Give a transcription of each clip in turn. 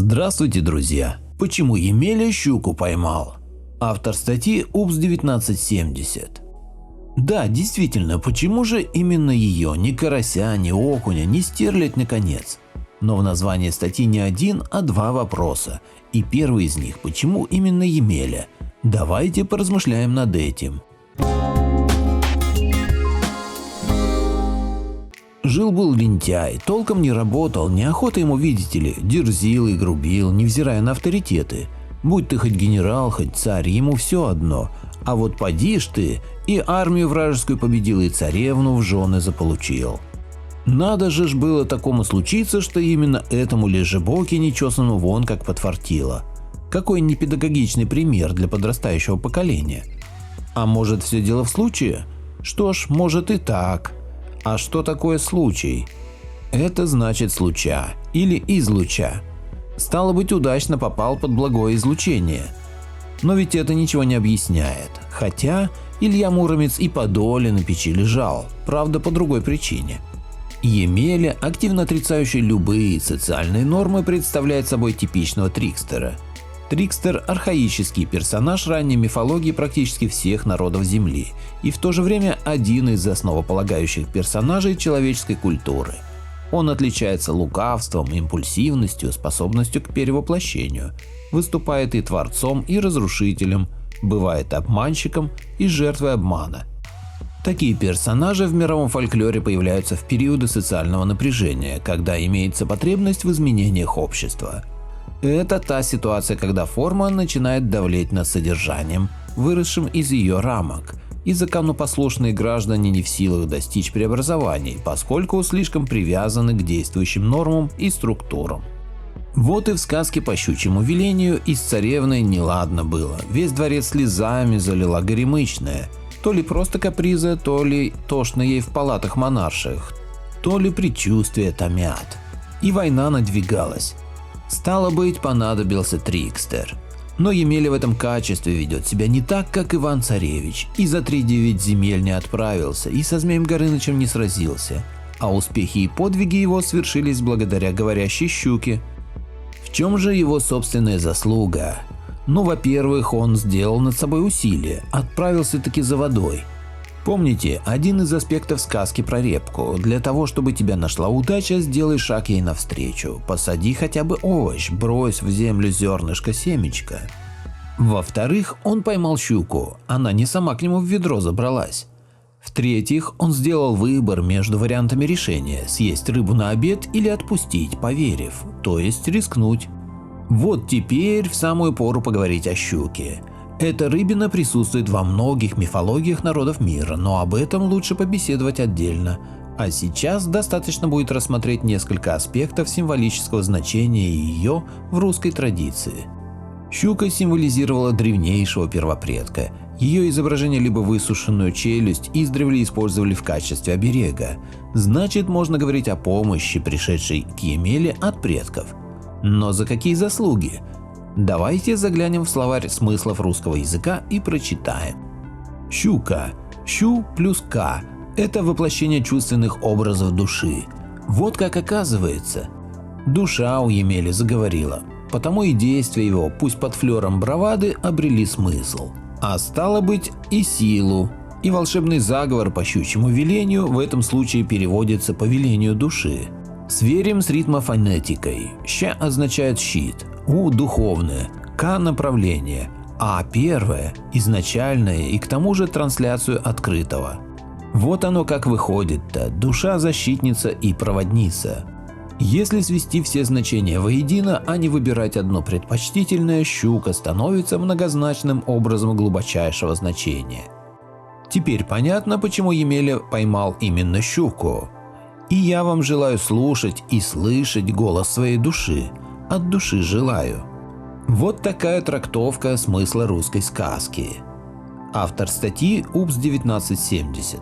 Здравствуйте, друзья! Почему Емеля щуку поймал? Автор статьи УПС-1970. Да, действительно, почему же именно ее, ни карася, ни окуня, ни стерлядь наконец? Но в названии статьи не один, а два вопроса. И первый из них – почему именно Емеля? Давайте поразмышляем над этим. Жил-был лентяй, толком не работал, неохота ему, видите ли, дерзил и грубил, невзирая на авторитеты. Будь ты хоть генерал, хоть царь, ему все одно. А вот поди ж ты, и армию вражескую победил, и царевну в жены заполучил. Надо же ж было такому случиться, что именно этому лежебоке нечесанному вон как подфартило. Какой непедагогичный пример для подрастающего поколения. А может, все дело в случае? Что ж, может и так. А что такое случай? Это значит случа или из луча. Стало быть, удачно попал под благое излучение. Но ведь это ничего не объясняет. Хотя Илья Муромец и подоле на печи лежал, правда по другой причине. Емеля, активно отрицающий любые социальные нормы, представляет собой типичного трикстера. Трикстер – архаический персонаж ранней мифологии практически всех народов Земли и в то же время один из основополагающих персонажей человеческой культуры. Он отличается лукавством, импульсивностью, способностью к перевоплощению, выступает и творцом, и разрушителем, бывает обманщиком и жертвой обмана. Такие персонажи в мировом фольклоре появляются в периоды социального напряжения, когда имеется потребность в изменениях общества. Это та ситуация, когда форма начинает давлеть над содержанием, выросшим из ее рамок, и законопослушные граждане не в силах достичь преобразований, поскольку слишком привязаны к действующим нормам и структурам. Вот и в сказке по щучьему велению и с царевной неладно было, весь дворец слезами залила горемычная, то ли просто каприза, то ли тошно ей в палатах монарших, то ли предчувствия томят. И война надвигалась. Стало быть, понадобился трикстер. Но Емеля в этом качестве ведет себя не так, как Иван-царевич, и за 3-9 земель не отправился, и со Змеем Горынычем не сразился, а успехи и подвиги его свершились благодаря говорящей щуке. В чем же его собственная заслуга? Ну, во-первых, он сделал над собой усилие, отправился таки за водой. Помните, один из аспектов сказки про репку: для того, чтобы тебя нашла удача, сделай шаг ей навстречу, посади хотя бы овощ, брось в землю зернышко семечко. Во-вторых, он поймал щуку, она не сама к нему в ведро забралась. В-третьих, он сделал выбор между вариантами решения: съесть рыбу на обед или отпустить, поверив, то есть рискнуть. Вот теперь в самую пору поговорить о щуке. Эта рыбина присутствует во многих мифологиях народов мира, но об этом лучше побеседовать отдельно. А сейчас достаточно будет рассмотреть несколько аспектов символического значения ее в русской традиции. Щука символизировала древнейшего первопредка. Ее изображение либо высушенную челюсть издревле использовали в качестве оберега. Значит, можно говорить о помощи, пришедшей к Емеле от предков. Но за какие заслуги? Давайте заглянем в словарь смыслов русского языка и прочитаем. Щука. Щу плюс ка – это воплощение чувственных образов души. Вот как оказывается. Душа у Емели заговорила, потому и действия его, пусть под флером бравады, обрели смысл. А стало быть и силу. И волшебный заговор по щучьему велению в этом случае переводится по велению души. Сверим с ритмофонетикой. Ща означает щит. У – духовное, К – направление, А – первое, изначальное и к тому же трансляцию открытого. Вот оно как выходит-то: душа защитница и проводница. Если свести все значения воедино, а не выбирать одно предпочтительное, щука становится многозначным образом глубочайшего значения. Теперь понятно, почему Емеля поймал именно щуку. И я вам желаю слушать и слышать голос своей души. От души желаю. Вот такая трактовка смысла русской сказки. Автор статьи УПС-1970.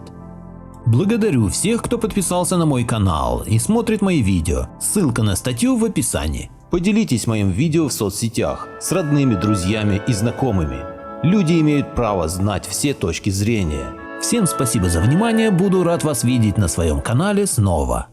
Благодарю всех, кто подписался на мой канал и смотрит мои видео. Ссылка на статью в описании. Поделитесь моим видео в соцсетях с родными, друзьями и знакомыми. Люди имеют право знать все точки зрения. Всем спасибо за внимание, буду рад вас видеть на своем канале снова.